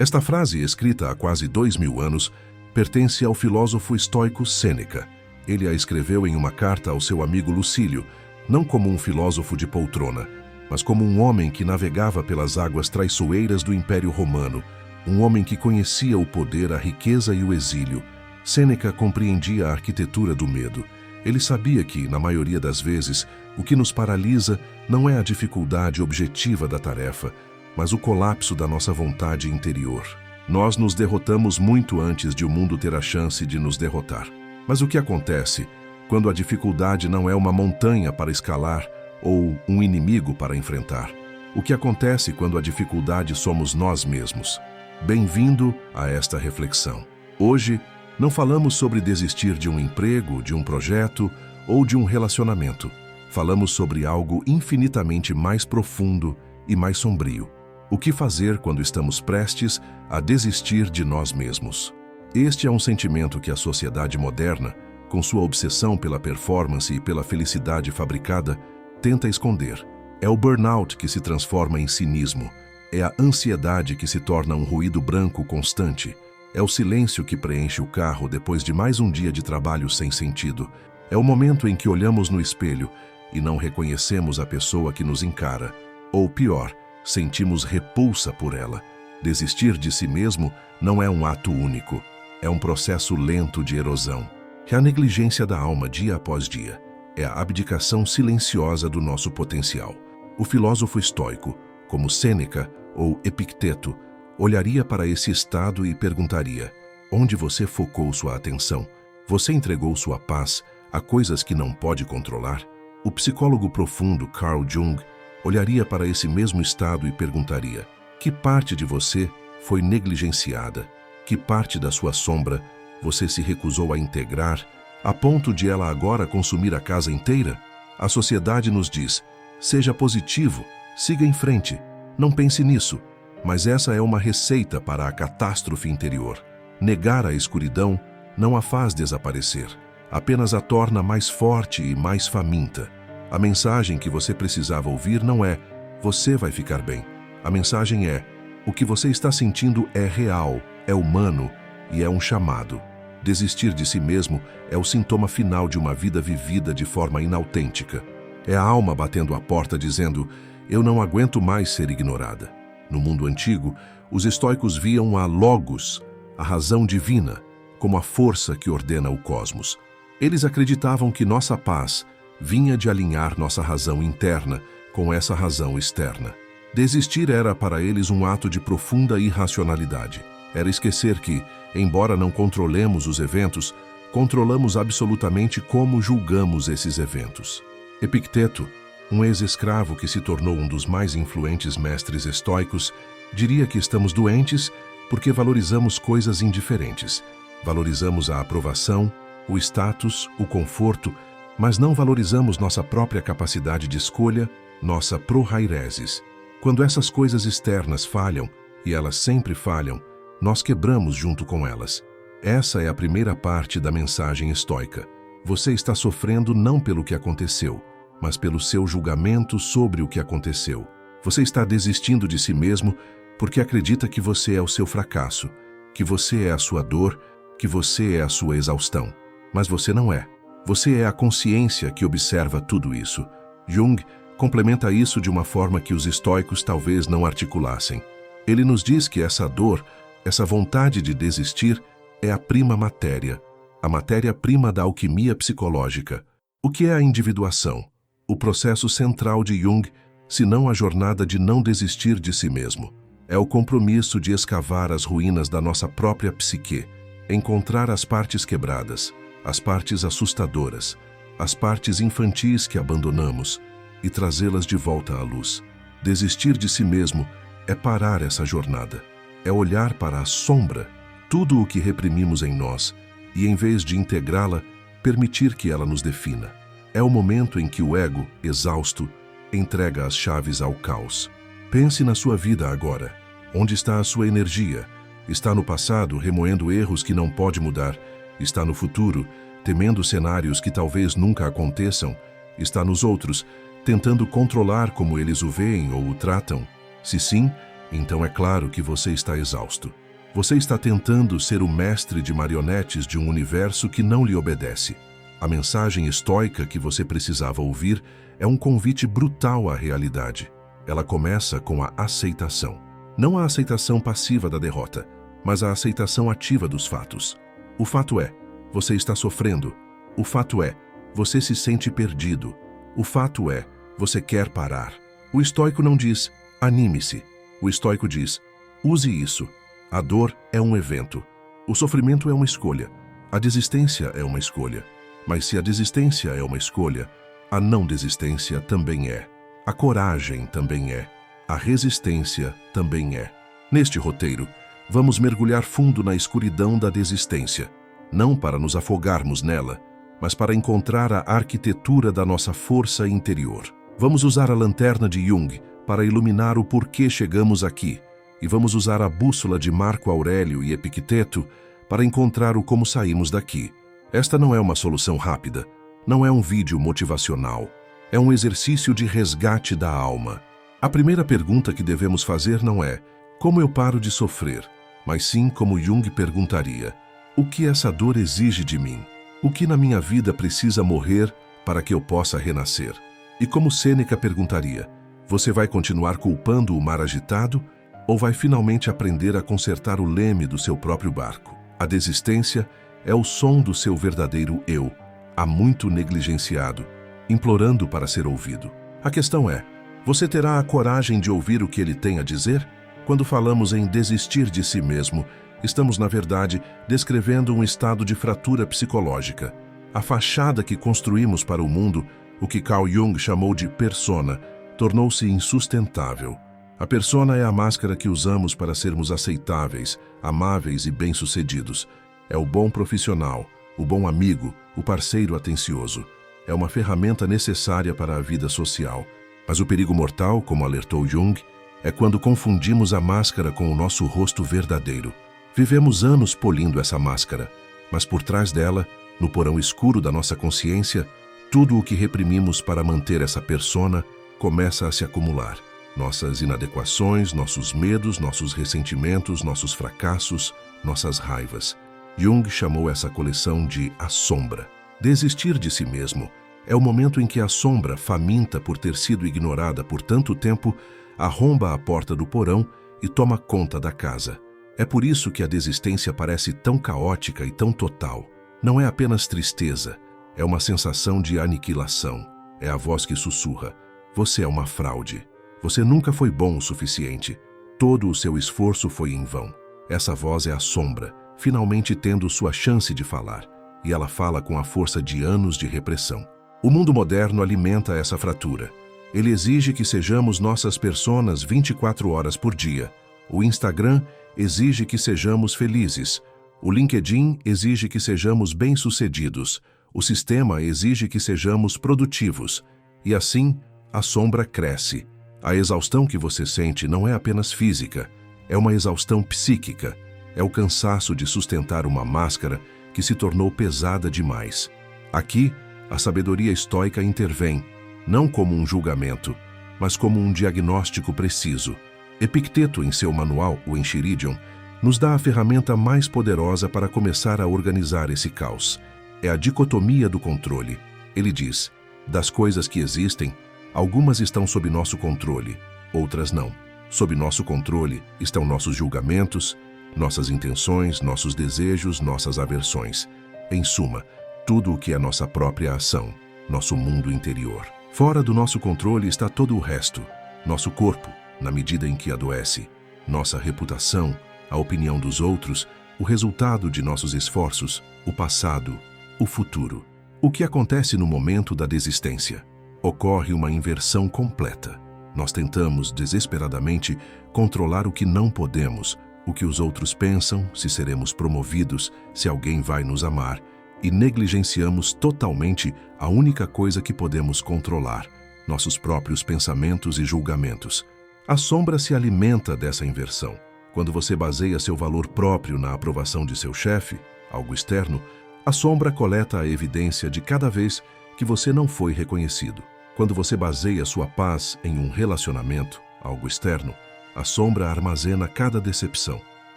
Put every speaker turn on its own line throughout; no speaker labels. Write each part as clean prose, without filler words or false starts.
Esta frase, escrita há quase 2000 anos, pertence ao filósofo estoico Sêneca. Ele a escreveu em uma carta ao seu amigo Lucílio, não como um filósofo de poltrona, mas como um homem que navegava pelas águas traiçoeiras do Império Romano, um homem que conhecia o poder, a riqueza e o exílio. Sêneca compreendia a arquitetura do medo. Ele sabia que, na maioria das vezes, o que nos paralisa não é a dificuldade objetiva da tarefa, mas o colapso da nossa vontade interior. Nós nos derrotamos muito antes de o mundo ter a chance de nos derrotar. Mas o que acontece quando a dificuldade não é uma montanha para escalar ou um inimigo para enfrentar? O que acontece quando a dificuldade somos nós mesmos? Bem-vindo a esta reflexão. Hoje, não falamos sobre desistir de um emprego, de um projeto ou de um relacionamento. Falamos sobre algo infinitamente mais profundo e mais sombrio. O que fazer quando estamos prestes a desistir de nós mesmos? Este é um sentimento que a sociedade moderna, com sua obsessão pela performance e pela felicidade fabricada, tenta esconder. É o burnout que se transforma em cinismo. É a ansiedade que se torna um ruído branco constante. É o silêncio que preenche o carro depois de mais um dia de trabalho sem sentido. É o momento em que olhamos no espelho e não reconhecemos a pessoa que nos encara. Ou pior, sentimos repulsa por ela. Desistir de si mesmo não é um ato único. É um processo lento de erosão. É a negligência da alma dia após dia. É a abdicação silenciosa do nosso potencial. O filósofo estoico, como Sêneca ou Epicteto, olharia para esse estado e perguntaria: onde você focou sua atenção? Você entregou sua paz a coisas que não pode controlar? O psicólogo profundo Carl Jung olharia para esse mesmo estado e perguntaria: que parte de você foi negligenciada? Que parte da sua sombra você se recusou a integrar, a ponto de ela agora consumir a casa inteira? A sociedade nos diz: seja positivo, siga em frente, não pense nisso. Mas essa é uma receita para a catástrofe interior. Negar a escuridão não a faz desaparecer, apenas a torna mais forte e mais faminta. A mensagem que você precisava ouvir não é: você vai ficar bem. A mensagem é: o que você está sentindo é real, é humano e é um chamado. Desistir de si mesmo é o sintoma final de uma vida vivida de forma inautêntica. É a alma batendo a porta dizendo: eu não aguento mais ser ignorada. No mundo antigo, os estoicos viam a Logos, a razão divina, como a força que ordena o cosmos. Eles acreditavam que nossa paz vinha de alinhar nossa razão interna com essa razão externa. Desistir era para eles um ato de profunda irracionalidade. Era esquecer que, embora não controlemos os eventos, controlamos absolutamente como julgamos esses eventos. Epicteto, um ex-escravo que se tornou um dos mais influentes mestres estoicos, diria que estamos doentes porque valorizamos coisas indiferentes. Valorizamos a aprovação, o status, o conforto, mas não valorizamos nossa própria capacidade de escolha, nossa prohairesis. Quando essas coisas externas falham, e elas sempre falham, nós quebramos junto com elas. Essa é a primeira parte da mensagem estoica. Você está sofrendo não pelo que aconteceu, mas pelo seu julgamento sobre o que aconteceu. Você está desistindo de si mesmo porque acredita que você é o seu fracasso, que você é a sua dor, que você é a sua exaustão. Mas você não é. Você é a consciência que observa tudo isso. Jung complementa isso de uma forma que os estoicos talvez não articulassem. Ele nos diz que essa dor, essa vontade de desistir, é a prima matéria, a matéria-prima da alquimia psicológica. O que é a individuação? O processo central de Jung, se não a jornada de não desistir de si mesmo. É o compromisso de escavar as ruínas da nossa própria psique, encontrar as partes quebradas, as partes assustadoras, as partes infantis que abandonamos e trazê-las de volta à luz. Desistir de si mesmo é parar essa jornada, é olhar para a sombra, tudo o que reprimimos em nós, e em vez de integrá-la, permitir que ela nos defina. É o momento em que o ego, exausto, entrega as chaves ao caos. Pense na sua vida agora. Onde está a sua energia? Está no passado, remoendo erros que não pode mudar? Está no futuro, temendo cenários que talvez nunca aconteçam? Está nos outros, tentando controlar como eles o veem ou o tratam? Se sim, Então é claro que você está exausto. Você está tentando ser o mestre de marionetes de um universo que não lhe obedece. A mensagem estoica que você precisava ouvir é um convite brutal à realidade. Ela começa com a aceitação. Não a aceitação passiva da derrota, mas a aceitação ativa dos fatos. O fato é, você está sofrendo. O fato é, você se sente perdido. O fato é, você quer parar. O estoico não diz, anime-se. O estoico diz, use isso. A dor é um evento. O sofrimento é uma escolha. A desistência é uma escolha. Mas se a desistência é uma escolha, a não desistência também é. A coragem também é. A resistência também é. Neste roteiro, vamos mergulhar fundo na escuridão da desistência, não para nos afogarmos nela, mas para encontrar a arquitetura da nossa força interior. Vamos usar a lanterna de Jung para iluminar o porquê chegamos aqui, e vamos usar a bússola de Marco Aurélio e Epicteto para encontrar o como saímos daqui. Esta não é uma solução rápida, não é um vídeo motivacional, é um exercício de resgate da alma. A primeira pergunta que devemos fazer não é como eu paro de sofrer, mas sim como Jung perguntaria, o que essa dor exige de mim? O que na minha vida precisa morrer para que eu possa renascer? E como Sêneca perguntaria, você vai continuar culpando o mar agitado ou vai finalmente aprender a consertar o leme do seu próprio barco? A desistência é o som do seu verdadeiro eu, há muito negligenciado, implorando para ser ouvido. A questão é, você terá a coragem de ouvir o que ele tem a dizer? Quando falamos em desistir de si mesmo, estamos, na verdade, descrevendo um estado de fratura psicológica. A fachada que construímos para o mundo, o que Carl Jung chamou de persona, tornou-se insustentável. A persona é a máscara que usamos para sermos aceitáveis, amáveis e bem-sucedidos. É o bom profissional, o bom amigo, o parceiro atencioso. É uma ferramenta necessária para a vida social. Mas o perigo mortal, como alertou Jung, é quando confundimos a máscara com o nosso rosto verdadeiro. Vivemos anos polindo essa máscara, mas por trás dela, no porão escuro da nossa consciência, tudo o que reprimimos para manter essa persona começa a se acumular. Nossas inadequações, nossos medos, nossos ressentimentos, nossos fracassos, nossas raivas. Jung chamou essa coleção de a sombra. Desistir de si mesmo é o momento em que a sombra, faminta por ter sido ignorada por tanto tempo, arromba a porta do porão e toma conta da casa. É por isso que a desistência parece tão caótica e tão total. Não é apenas tristeza, é uma sensação de aniquilação. É a voz que sussurra, você é uma fraude. Você nunca foi bom o suficiente. Todo o seu esforço foi em vão. Essa voz é a sombra, finalmente tendo sua chance de falar. E ela fala com a força de anos de repressão. O mundo moderno alimenta essa fratura. Ele exige que sejamos nossas personas 24 horas por dia. O Instagram exige que sejamos felizes. O LinkedIn exige que sejamos bem-sucedidos. O sistema exige que sejamos produtivos. E assim, a sombra cresce. A exaustão que você sente não é apenas física, é uma exaustão psíquica. É o cansaço de sustentar uma máscara que se tornou pesada demais. Aqui, a sabedoria estoica intervém, não como um julgamento, mas como um diagnóstico preciso. Epicteto, em seu manual, o Enchiridion, nos dá a ferramenta mais poderosa para começar a organizar esse caos. É a dicotomia do controle. Ele diz, das coisas que existem, algumas estão sob nosso controle, outras não. Sob nosso controle estão nossos julgamentos, nossas intenções, nossos desejos, nossas aversões. Em suma, tudo o que é nossa própria ação, nosso mundo interior. Fora do nosso controle está todo o resto. Nosso corpo, na medida em que adoece, nossa reputação, a opinião dos outros, o resultado de nossos esforços, o passado, o futuro. O que acontece no momento da desistência? Ocorre uma inversão completa. Nós tentamos, desesperadamente, controlar o que não podemos, o que os outros pensam, se seremos promovidos, se alguém vai nos amar, e negligenciamos totalmente a única coisa que podemos controlar, nossos próprios pensamentos e julgamentos. A sombra se alimenta dessa inversão. Quando você baseia seu valor próprio na aprovação de seu chefe, algo externo, a sombra coleta a evidência de cada vez que você não foi reconhecido. Quando você baseia sua paz em um relacionamento, algo externo, A sombra armazena cada decepção.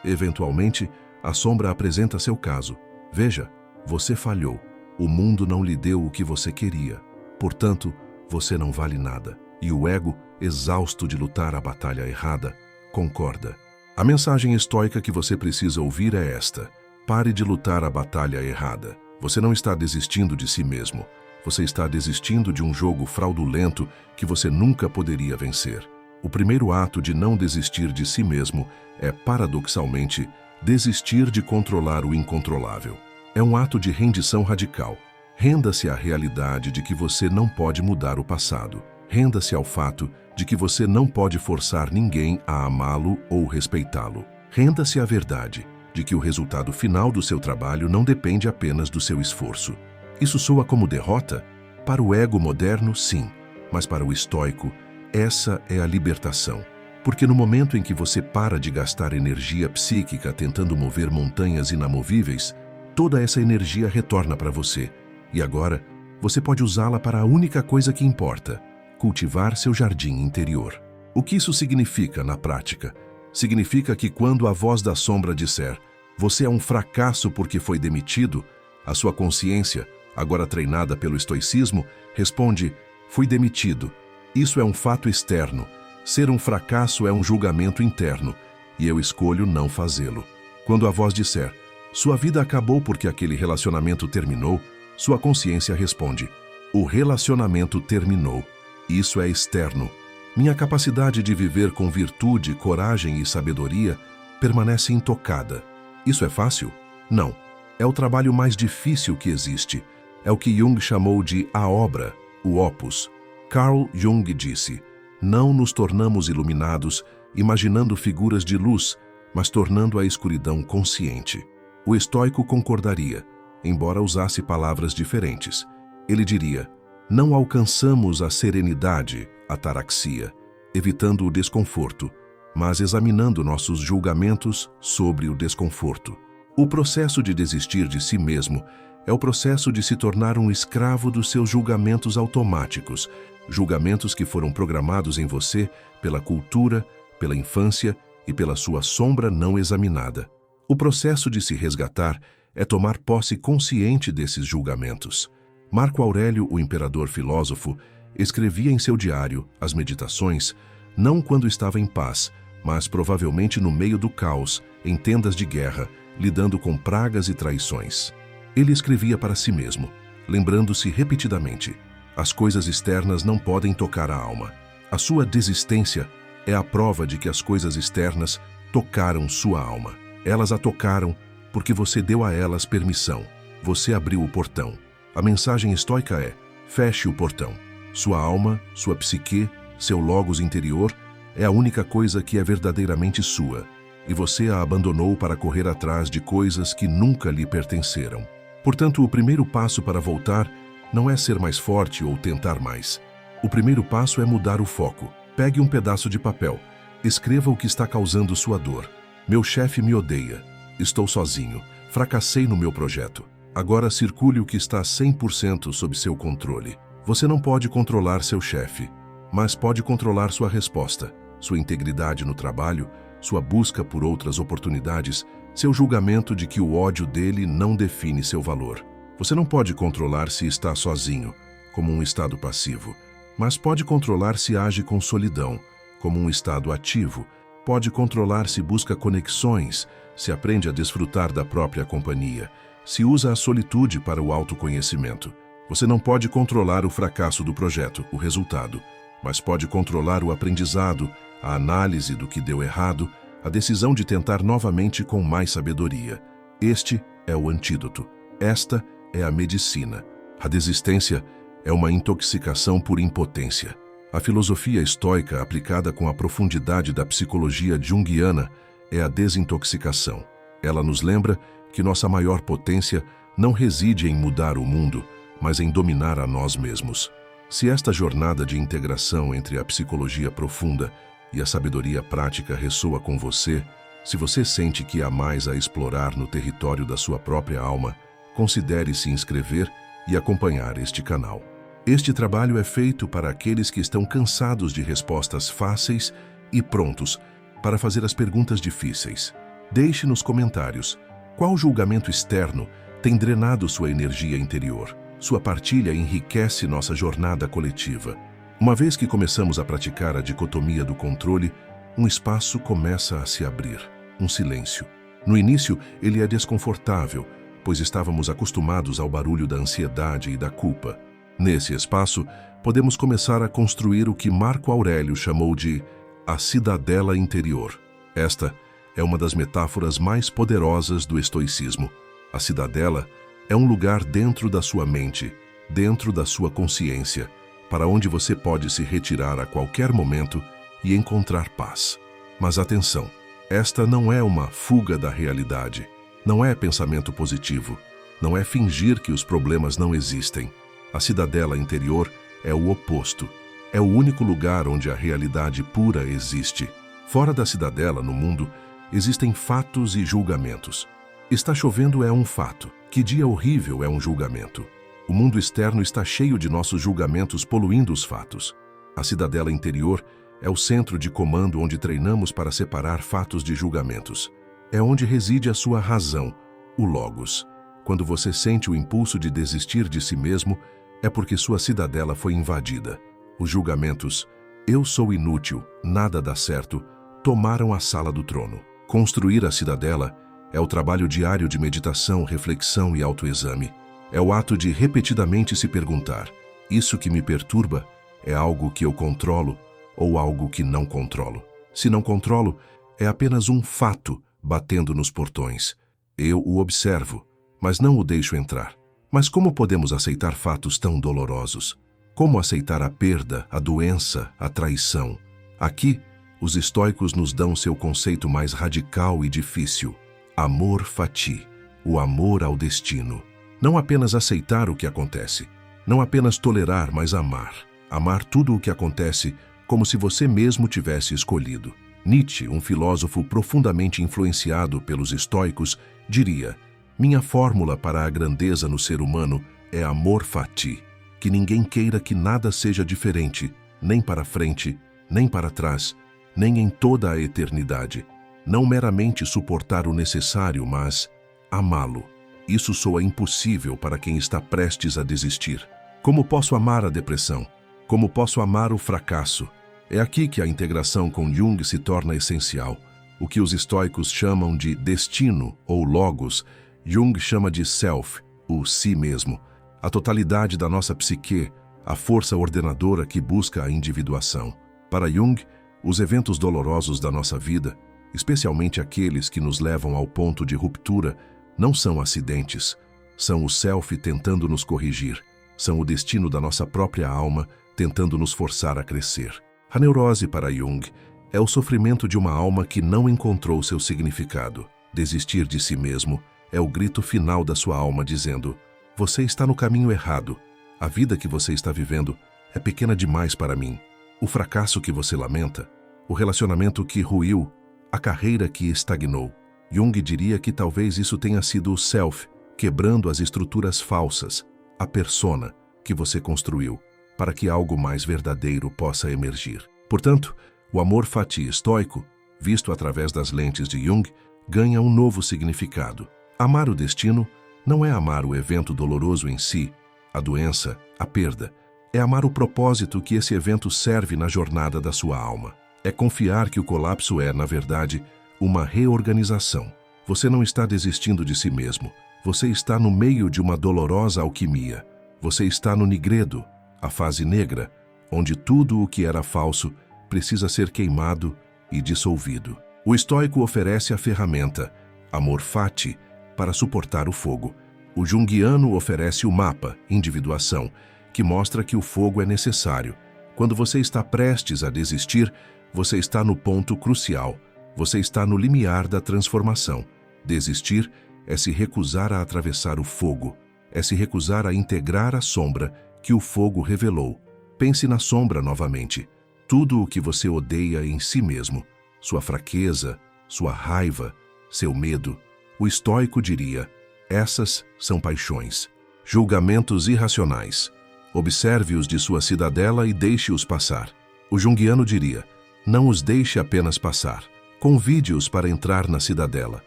Eventualmente, a sombra apresenta seu caso. Veja, você falhou. O mundo não lhe deu o que você queria. Portanto, você não vale nada. E o ego, exausto de lutar a batalha errada, concorda. A mensagem estoica que você precisa ouvir é esta: pare de lutar a batalha errada. Você não está desistindo de si mesmo. Você está desistindo de um jogo fraudulento que você nunca poderia vencer. O primeiro ato de não desistir de si mesmo é, paradoxalmente, desistir de controlar o incontrolável. É um ato de rendição radical. Renda-se à realidade de que você não pode mudar o passado. Renda-se ao fato de que você não pode forçar ninguém a amá-lo ou respeitá-lo. Renda-se à verdade de que o resultado final do seu trabalho não depende apenas do seu esforço. Isso soa como derrota? Para o ego moderno, sim, mas para o estoico, essa é a libertação. Porque no momento em que você para de gastar energia psíquica tentando mover montanhas inamovíveis, toda essa energia retorna para você. E agora, você pode usá-la para a única coisa que importa: cultivar seu jardim interior. O que isso significa na prática? Significa que quando a voz da sombra disser "você é um fracasso porque foi demitido", a sua consciência, agora treinada pelo estoicismo, responde "fui demitido". Isso é um fato externo. Ser um fracasso é um julgamento interno, e eu escolho não fazê-lo. Quando a voz disser "sua vida acabou porque aquele relacionamento terminou", sua consciência responde "o relacionamento terminou". Isso é externo. Minha capacidade de viver com virtude, coragem e sabedoria permanece intocada. Isso é fácil? Não. É o trabalho mais difícil que existe. É o que Jung chamou de a obra, o opus. Carl Jung disse: não nos tornamos iluminados imaginando figuras de luz, mas tornando a escuridão consciente. O estoico concordaria, embora usasse palavras diferentes. Ele diria: não alcançamos a serenidade, ataraxia, evitando o desconforto, mas examinando nossos julgamentos sobre o desconforto. O processo de desistir de si mesmo é o processo de se tornar um escravo dos seus julgamentos automáticos, julgamentos que foram programados em você pela cultura, pela infância e pela sua sombra não examinada. O processo de se resgatar é tomar posse consciente desses julgamentos. Marco Aurélio, o imperador filósofo, escrevia em seu diário, as Meditações, não quando estava em paz, mas provavelmente no meio do caos, em tendas de guerra, lidando com pragas e traições. Ele escrevia para si mesmo, lembrando-se repetidamente: as coisas externas não podem tocar a alma. A sua desistência é a prova de que as coisas externas tocaram sua alma. Elas a tocaram porque você deu a elas permissão. Você abriu o portão. A mensagem estoica é: feche o portão. Sua alma, sua psique, seu logos interior é a única coisa que é verdadeiramente sua, e você a abandonou para correr atrás de coisas que nunca lhe pertenceram. Portanto, o primeiro passo para voltar não é ser mais forte ou tentar mais. O primeiro passo é mudar o foco. Pegue um pedaço de papel. Escreva o que está causando sua dor. Meu chefe me odeia. Estou sozinho. Fracassei no meu projeto. Agora circule o que está 100% sob seu controle. Você não pode controlar seu chefe, mas pode controlar sua resposta, sua integridade no trabalho, sua busca por outras oportunidades, seu julgamento de que o ódio dele não define seu valor. Você não pode controlar se está sozinho, como um estado passivo, mas pode controlar se age com solidão, como um estado ativo. Pode controlar se busca conexões, se aprende a desfrutar da própria companhia, se usa a solitude para o autoconhecimento. Você não pode controlar o fracasso do projeto, o resultado, mas pode controlar o aprendizado, a análise do que deu errado, a decisão de tentar novamente com mais sabedoria. Este é o antídoto. Esta é a medicina. A desistência é uma intoxicação por impotência. A filosofia estoica aplicada com a profundidade da psicologia junguiana é a desintoxicação. Ela nos lembra que nossa maior potência não reside em mudar o mundo, mas em dominar a nós mesmos. Se esta jornada de integração entre a psicologia profunda e a sabedoria prática ressoa com você, se você sente que há mais a explorar no território da sua própria alma, considere se inscrever e acompanhar este canal. Este trabalho é feito para aqueles que estão cansados de respostas fáceis e prontos para fazer as perguntas difíceis. Deixe nos comentários qual julgamento externo tem drenado sua energia interior. Sua partilha enriquece nossa jornada coletiva. Uma vez que começamos a praticar a dicotomia do controle, um espaço começa a se abrir, um silêncio. No início, ele é desconfortável, pois estávamos acostumados ao barulho da ansiedade e da culpa. Nesse espaço, podemos começar a construir o que Marco Aurélio chamou de a cidadela interior. Esta é uma das metáforas mais poderosas do estoicismo. A cidadela é um lugar dentro da sua mente, dentro da sua consciência, para onde você pode se retirar a qualquer momento e encontrar paz. Mas atenção, esta não é uma fuga da realidade, não é pensamento positivo, não é fingir que os problemas não existem. A cidadela interior é o oposto. É o único lugar onde a realidade pura existe. Fora da cidadela, no mundo, existem fatos e julgamentos. Está chovendo é um fato. Que dia horrível é um julgamento. O mundo externo está cheio de nossos julgamentos poluindo os fatos. A cidadela interior é o centro de comando onde treinamos para separar fatos de julgamentos. É onde reside a sua razão, o logos. Quando você sente o impulso de desistir de si mesmo, é porque sua cidadela foi invadida. Os julgamentos, eu sou inútil, nada dá certo, tomaram a sala do trono. Construir a cidadela é o trabalho diário de meditação, reflexão e autoexame. É o ato de repetidamente se perguntar: isso que me perturba é algo que eu controlo ou algo que não controlo? Se não controlo, é apenas um fato batendo nos portões. Eu o observo, mas não o deixo entrar. Mas como podemos aceitar fatos tão dolorosos? Como aceitar a perda, a doença, a traição? Aqui, os estoicos nos dão seu conceito mais radical e difícil: amor fati, o amor ao destino. Não apenas aceitar o que acontece, não apenas tolerar, mas amar. Amar tudo o que acontece como se você mesmo tivesse escolhido. Nietzsche, um filósofo profundamente influenciado pelos estoicos, diria: minha fórmula para a grandeza no ser humano é amor fati, que ninguém queira que nada seja diferente, nem para frente, nem para trás, nem em toda a eternidade. Não meramente suportar o necessário, mas amá-lo. Isso soa impossível para quem está prestes a desistir. Como posso amar a depressão? Como posso amar o fracasso? É aqui que a integração com Jung se torna essencial. O que os estoicos chamam de destino ou logos, Jung chama de self, o si mesmo, a totalidade da nossa psique, a força ordenadora que busca a individuação. Para Jung, os eventos dolorosos da nossa vida, especialmente aqueles que nos levam ao ponto de ruptura, não são acidentes, são o self tentando nos corrigir, são o destino da nossa própria alma tentando nos forçar a crescer. A neurose para Jung é o sofrimento de uma alma que não encontrou seu significado. Desistir de si mesmo é o grito final da sua alma dizendo: você está no caminho errado. A vida que você está vivendo é pequena demais para mim. O fracasso que você lamenta, o relacionamento que ruiu, a carreira que estagnou. Jung diria que talvez isso tenha sido o self, quebrando as estruturas falsas, a persona que você construiu, para que algo mais verdadeiro possa emergir. Portanto, o amor fati estoico, visto através das lentes de Jung, ganha um novo significado. Amar o destino não é amar o evento doloroso em si, a doença, a perda. É amar o propósito que esse evento serve na jornada da sua alma. É confiar que o colapso é, na verdade, uma reorganização. Você não está desistindo de si mesmo. Você está no meio de uma dolorosa alquimia. Você está no nigredo, a fase negra, onde tudo o que era falso precisa ser queimado e dissolvido. O estoico oferece a ferramenta, amor fati, para suportar o fogo. O junguiano oferece o mapa, individuação, que mostra que o fogo é necessário. Quando você está prestes a desistir, você está no ponto crucial. Você está no limiar da transformação. Desistir é se recusar a atravessar o fogo, é se recusar a integrar a sombra que o fogo revelou. Pense na sombra novamente. Tudo o que você odeia em si mesmo, sua fraqueza, sua raiva, seu medo. O estoico diria: essas são paixões, julgamentos irracionais. Observe-os de sua cidadela e deixe-os passar. O junguiano diria: não os deixe apenas passar. Convide-os para entrar na cidadela.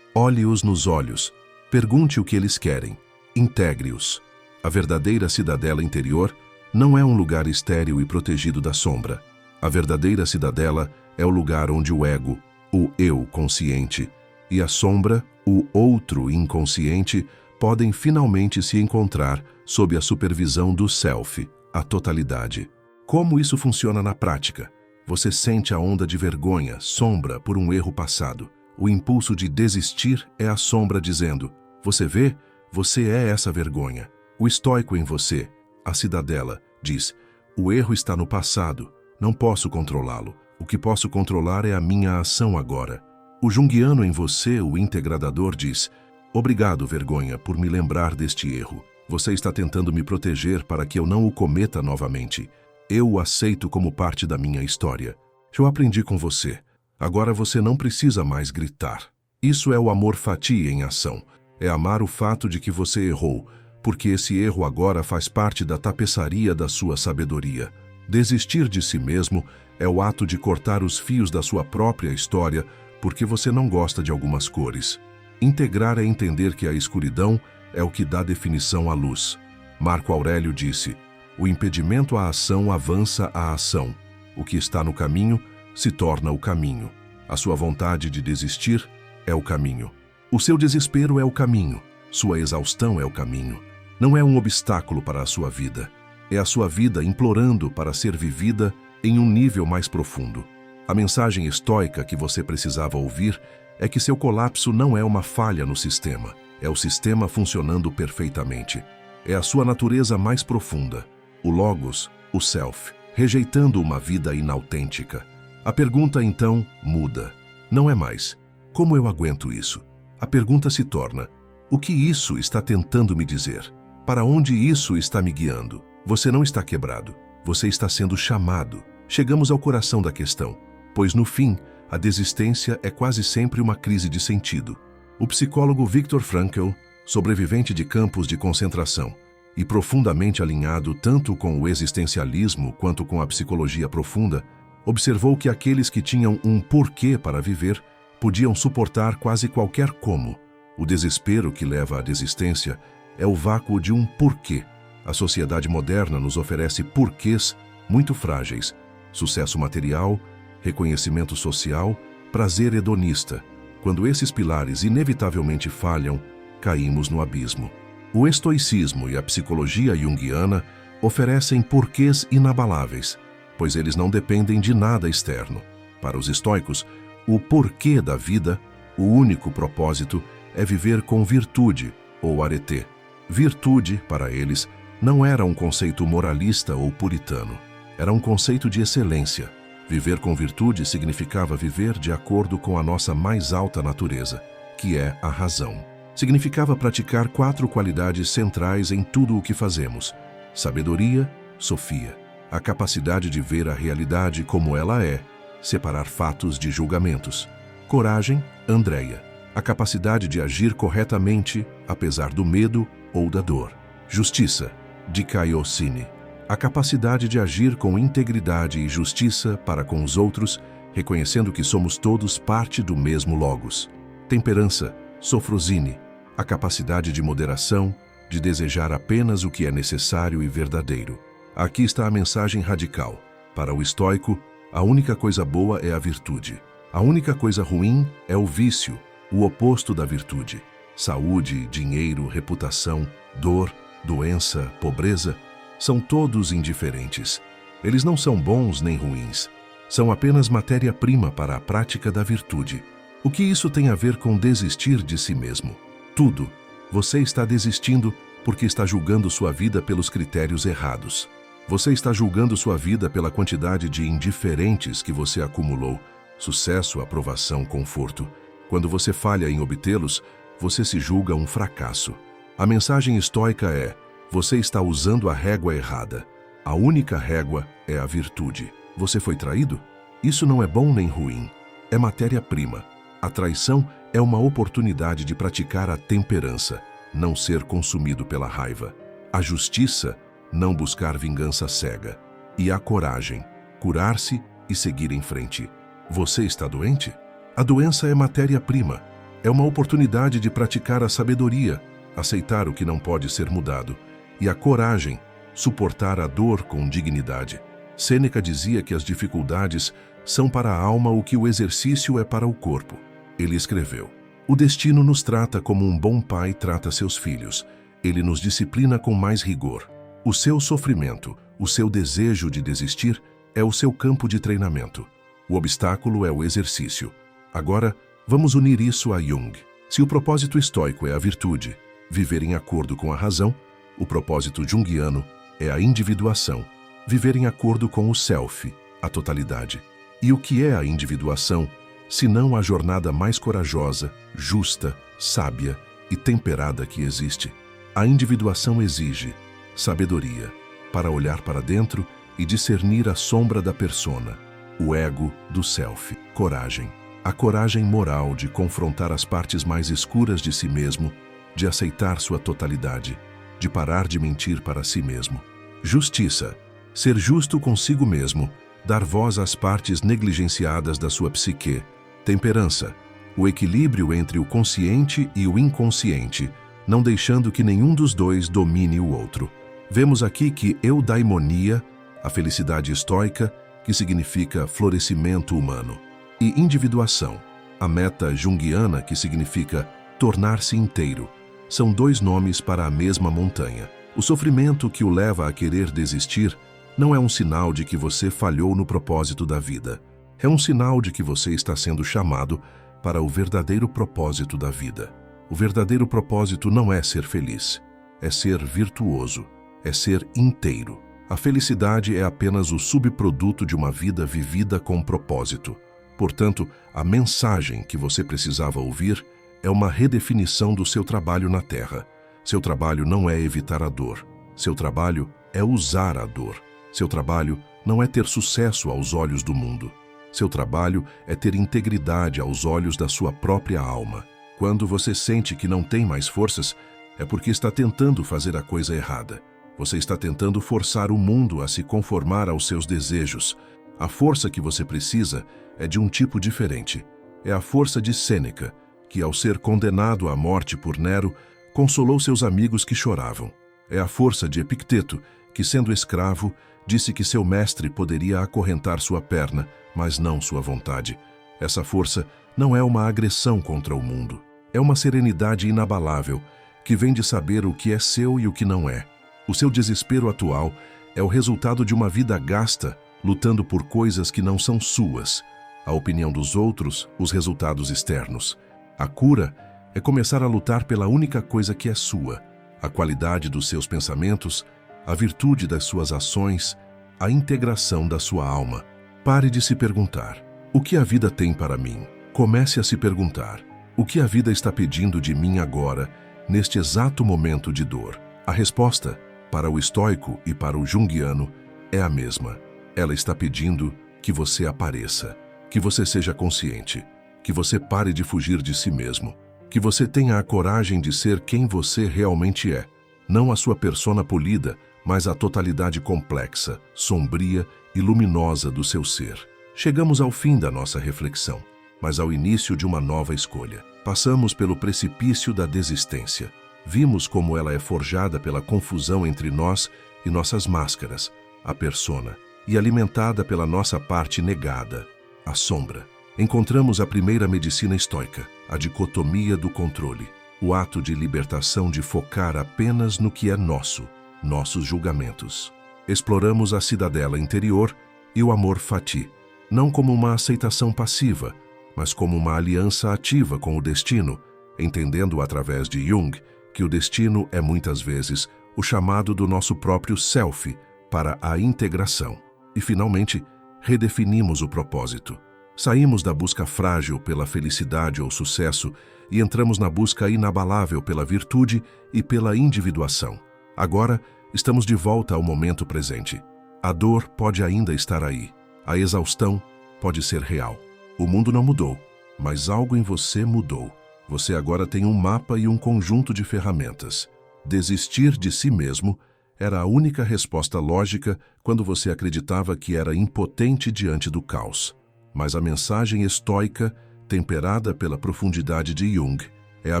Olhe-os nos olhos. Pergunte o que eles querem. Integre-os. A verdadeira cidadela interior não é um lugar estéril e protegido da sombra. A verdadeira cidadela é o lugar onde o ego, o eu consciente, e a sombra, o outro inconsciente, podem finalmente se encontrar sob a supervisão do self, a totalidade. Como isso funciona na prática? Você sente a onda de vergonha, sombra por um erro passado. O impulso de desistir é a sombra dizendo: você vê? Você é essa vergonha. O estoico em você, a cidadela, diz: o erro está no passado, não posso controlá-lo. O que posso controlar é a minha ação agora. O junguiano em você, o integrador, diz: obrigado, vergonha, por me lembrar deste erro. Você está tentando me proteger para que eu não o cometa novamente. Eu o aceito como parte da minha história. Eu aprendi com você. Agora você não precisa mais gritar. Isso é o amor fati em ação. É amar o fato de que você errou, porque esse erro agora faz parte da tapeçaria da sua sabedoria. Desistir de si mesmo é o ato de cortar os fios da sua própria história porque você não gosta de algumas cores. Integrar é entender que a escuridão é o que dá definição à luz. Marco Aurélio disse: o impedimento à ação avança a ação. O que está no caminho se torna o caminho. A sua vontade de desistir é o caminho. O seu desespero é o caminho. Sua exaustão é o caminho. Não é um obstáculo para a sua vida. É a sua vida implorando para ser vivida em um nível mais profundo. A mensagem estoica que você precisava ouvir é que seu colapso não é uma falha no sistema. É o sistema funcionando perfeitamente. É a sua natureza mais profunda, o Logos, o Self, rejeitando uma vida inautêntica. A pergunta, então, muda. Não é mais: como eu aguento isso? A pergunta se torna: o que isso está tentando me dizer? Para onde isso está me guiando? Você não está quebrado. Você está sendo chamado. Chegamos ao coração da questão, pois no fim, a desistência é quase sempre uma crise de sentido. O psicólogo Viktor Frankl, sobrevivente de campos de concentração e profundamente alinhado tanto com o existencialismo quanto com a psicologia profunda, observou que aqueles que tinham um porquê para viver podiam suportar quase qualquer como. O desespero que leva à desistência é o vácuo de um porquê. A sociedade moderna nos oferece porquês muito frágeis: sucesso material, reconhecimento social, prazer hedonista. Quando esses pilares inevitavelmente falham, caímos no abismo. O estoicismo e a psicologia junguiana oferecem porquês inabaláveis, pois eles não dependem de nada externo. Para os estoicos, o porquê da vida, o único propósito, é viver com virtude, ou arete. Virtude, para eles, não era um conceito moralista ou puritano. Era um conceito de excelência. Viver com virtude significava viver de acordo com a nossa mais alta natureza, que é a razão. Significava praticar 4 qualidades centrais em tudo o que fazemos: sabedoria, Sofia, a capacidade de ver a realidade como ela é, separar fatos de julgamentos; coragem, Andreia, a capacidade de agir corretamente, apesar do medo ou da dor; justiça, Dikaiosine, a capacidade de agir com integridade e justiça para com os outros, reconhecendo que somos todos parte do mesmo Logos; temperança, Sofrosine, a capacidade de moderação, de desejar apenas o que é necessário e verdadeiro. Aqui está a mensagem radical. Para o estoico, a única coisa boa é a virtude. A única coisa ruim é o vício, o oposto da virtude. Saúde, dinheiro, reputação, dor, doença, pobreza, são todos indiferentes. Eles não são bons nem ruins. São apenas matéria-prima para a prática da virtude. O que isso tem a ver com desistir de si mesmo? Tudo. Você está desistindo porque está julgando sua vida pelos critérios errados. Você está julgando sua vida pela quantidade de indiferentes que você acumulou: sucesso, aprovação, conforto. Quando você falha em obtê-los, você se julga um fracasso. A mensagem estoica é: você está usando a régua errada. A única régua é a virtude. Você foi traído? Isso não é bom nem ruim. É matéria-prima. A traição é uma oportunidade de praticar a temperança, não ser consumido pela raiva. A justiça, não buscar vingança cega. E a coragem, curar-se e seguir em frente. Você está doente? A doença é matéria-prima. É uma oportunidade de praticar a sabedoria, aceitar o que não pode ser mudado, e a coragem, suportar a dor com dignidade. Sêneca dizia que as dificuldades são para a alma o que o exercício é para o corpo. Ele escreveu: "O destino nos trata como um bom pai trata seus filhos. Ele nos disciplina com mais rigor. O seu sofrimento, o seu desejo de desistir, é o seu campo de treinamento. O obstáculo é o exercício." Agora, vamos unir isso a Jung. Se o propósito estoico é a virtude, viver em acordo com a razão, o propósito junguiano é a individuação, viver em acordo com o self, a totalidade. E o que é a individuação, se não a jornada mais corajosa, justa, sábia e temperada que existe? A individuação exige sabedoria para olhar para dentro e discernir a sombra da persona, o ego do self. Coragem. A coragem moral de confrontar as partes mais escuras de si mesmo, de aceitar sua totalidade, de parar de mentir para si mesmo. Justiça. Ser justo consigo mesmo, dar voz às partes negligenciadas da sua psique. Temperança. O equilíbrio entre o consciente e o inconsciente, não deixando que nenhum dos dois domine o outro. Vemos aqui que eudaimonia, a felicidade estoica, que significa florescimento humano, e individuação, a meta junguiana, que significa tornar-se inteiro, são dois nomes para a mesma montanha. O sofrimento que o leva a querer desistir não é um sinal de que você falhou no propósito da vida. É um sinal de que você está sendo chamado para o verdadeiro propósito da vida. O verdadeiro propósito não é ser feliz, é ser virtuoso, é ser inteiro. A felicidade é apenas o subproduto de uma vida vivida com propósito. Portanto, a mensagem que você precisava ouvir é uma redefinição do seu trabalho na Terra. Seu trabalho não é evitar a dor. Seu trabalho é usar a dor. Seu trabalho não é ter sucesso aos olhos do mundo. Seu trabalho é ter integridade aos olhos da sua própria alma. Quando você sente que não tem mais forças, é porque está tentando fazer a coisa errada. Você está tentando forçar o mundo a se conformar aos seus desejos. A força que você precisa é de um tipo diferente. É a força de Sêneca, que, ao ser condenado à morte por Nero, consolou seus amigos que choravam. É a força de Epicteto, que, sendo escravo, disse que seu mestre poderia acorrentar sua perna, mas não sua vontade. Essa força não é uma agressão contra o mundo. É uma serenidade inabalável, que vem de saber o que é seu e o que não é. O seu desespero atual é o resultado de uma vida gasta, lutando por coisas que não são suas. A opinião dos outros, os resultados externos. A cura é começar a lutar pela única coisa que é sua, a qualidade dos seus pensamentos, a virtude das suas ações, a integração da sua alma. Pare de se perguntar: o que a vida tem para mim? Comece a se perguntar: o que a vida está pedindo de mim agora, neste exato momento de dor? A resposta, para o estoico e para o junguiano, é a mesma. Ela está pedindo que você apareça, que você seja consciente, que você pare de fugir de si mesmo, que você tenha a coragem de ser quem você realmente é, não a sua persona polida, mas a totalidade complexa, sombria e luminosa do seu ser. Chegamos ao fim da nossa reflexão, mas ao início de uma nova escolha. Passamos pelo precipício da desistência. Vimos como ela é forjada pela confusão entre nós e nossas máscaras, a persona, e alimentada pela nossa parte negada, a sombra. Encontramos a primeira medicina estoica, a dicotomia do controle, o ato de libertação de focar apenas no que é nosso, nossos julgamentos. Exploramos a cidadela interior e o amor fati, não como uma aceitação passiva, mas como uma aliança ativa com o destino, entendendo através de Jung que o destino é muitas vezes o chamado do nosso próprio self para a integração. E, finalmente, redefinimos o propósito. Saímos da busca frágil pela felicidade ou sucesso e entramos na busca inabalável pela virtude e pela individuação. Agora, estamos de volta ao momento presente. A dor pode ainda estar aí. A exaustão pode ser real. O mundo não mudou, mas algo em você mudou. Você agora tem um mapa e um conjunto de ferramentas. Desistir de si mesmo era a única resposta lógica quando você acreditava que era impotente diante do caos. Mas a mensagem estoica temperada pela profundidade de Jung, é a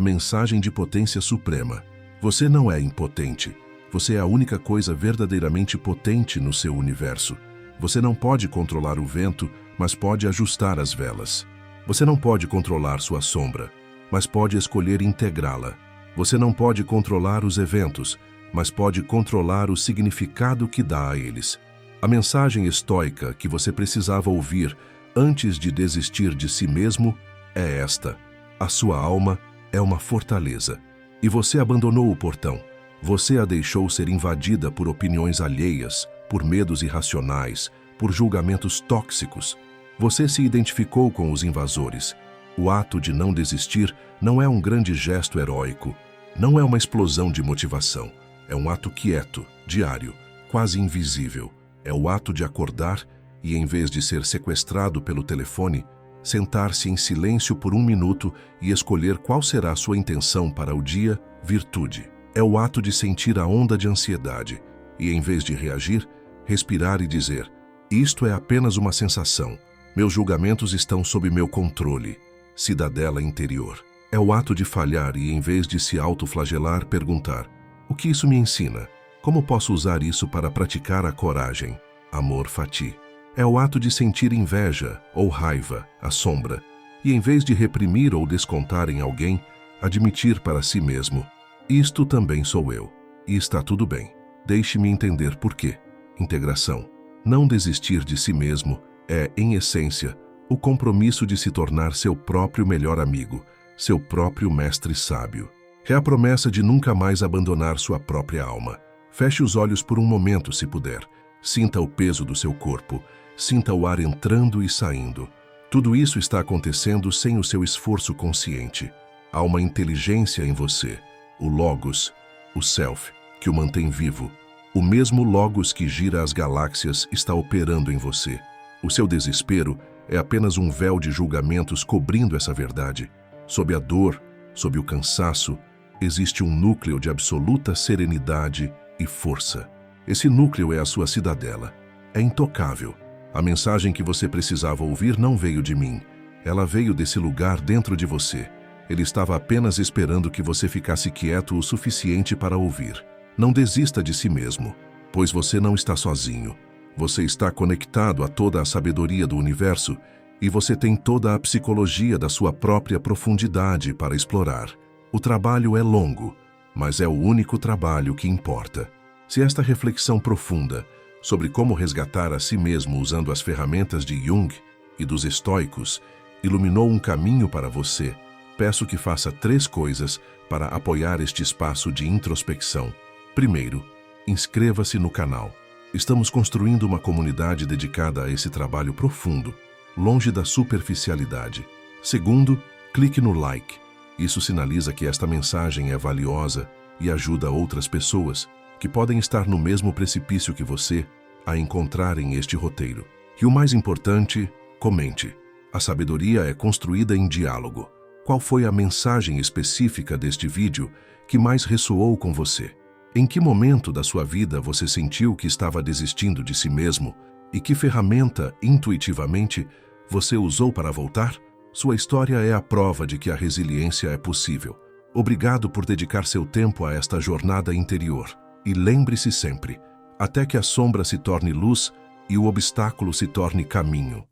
mensagem de potência suprema. Você não é impotente. Você é a única coisa verdadeiramente potente no seu universo. Você não pode controlar o vento, mas pode ajustar as velas. Você não pode controlar sua sombra, mas pode escolher integrá-la. Você não pode controlar os eventos, mas pode controlar o significado que dá a eles. A mensagem estoica que você precisava ouvir antes de desistir de si mesmo é esta: a sua alma é uma fortaleza. E você abandonou o portão. Você a deixou ser invadida por opiniões alheias, por medos irracionais, por julgamentos tóxicos. Você se identificou com os invasores. O ato de não desistir não é um grande gesto heróico, não é uma explosão de motivação. É um ato quieto, diário, quase invisível. É o ato de acordar e, em vez de ser sequestrado pelo telefone, sentar-se em silêncio por 1 minuto e escolher qual será sua intenção para o dia, virtude. É o ato de sentir a onda de ansiedade e, em vez de reagir, respirar e dizer: isto é apenas uma sensação. Meus julgamentos estão sob meu controle. Cidadela interior. É o ato de falhar e, em vez de se autoflagelar, perguntar: o que isso me ensina? Como posso usar isso para praticar a coragem? Amor fati. É o ato de sentir inveja ou raiva, a sombra, e, em vez de reprimir ou descontar em alguém, admitir para si mesmo: isto também sou eu. E está tudo bem. Deixe-me entender por quê. Integração. Não desistir de si mesmo é, em essência, o compromisso de se tornar seu próprio melhor amigo, seu próprio mestre sábio. É a promessa de nunca mais abandonar sua própria alma. Feche os olhos por um momento, se puder. Sinta o peso do seu corpo. Sinta o ar entrando e saindo. Tudo isso está acontecendo sem o seu esforço consciente. Há uma inteligência em você, o Logos, o Self, que o mantém vivo. O mesmo Logos que gira as galáxias está operando em você. O seu desespero é apenas um véu de julgamentos cobrindo essa verdade. Sob a dor, sob o cansaço, existe um núcleo de absoluta serenidade e força. Esse núcleo é a sua cidadela. É intocável. A mensagem que você precisava ouvir não veio de mim. Ela veio desse lugar dentro de você. Ele estava apenas esperando que você ficasse quieto o suficiente para ouvir. Não desista de si mesmo, pois você não está sozinho. Você está conectado a toda a sabedoria do universo e você tem toda a psicologia da sua própria profundidade para explorar. O trabalho é longo, mas é o único trabalho que importa. Se esta reflexão profunda sobre como resgatar a si mesmo usando as ferramentas de Jung e dos estoicos iluminou um caminho para você, peço que faça 3 coisas para apoiar este espaço de introspecção. Primeiro, inscreva-se no canal. Estamos construindo uma comunidade dedicada a esse trabalho profundo, longe da superficialidade. Segundo, clique no like. Isso sinaliza que esta mensagem é valiosa e ajuda outras pessoas, que podem estar no mesmo precipício que você, a encontrarem este roteiro. E o mais importante, comente. A sabedoria é construída em diálogo. Qual foi a mensagem específica deste vídeo que mais ressoou com você? Em que momento da sua vida você sentiu que estava desistindo de si mesmo e que ferramenta, intuitivamente, você usou para voltar? Sua história é a prova de que a resiliência é possível. Obrigado por dedicar seu tempo a esta jornada interior. E lembre-se sempre, até que a sombra se torne luz e o obstáculo se torne caminho.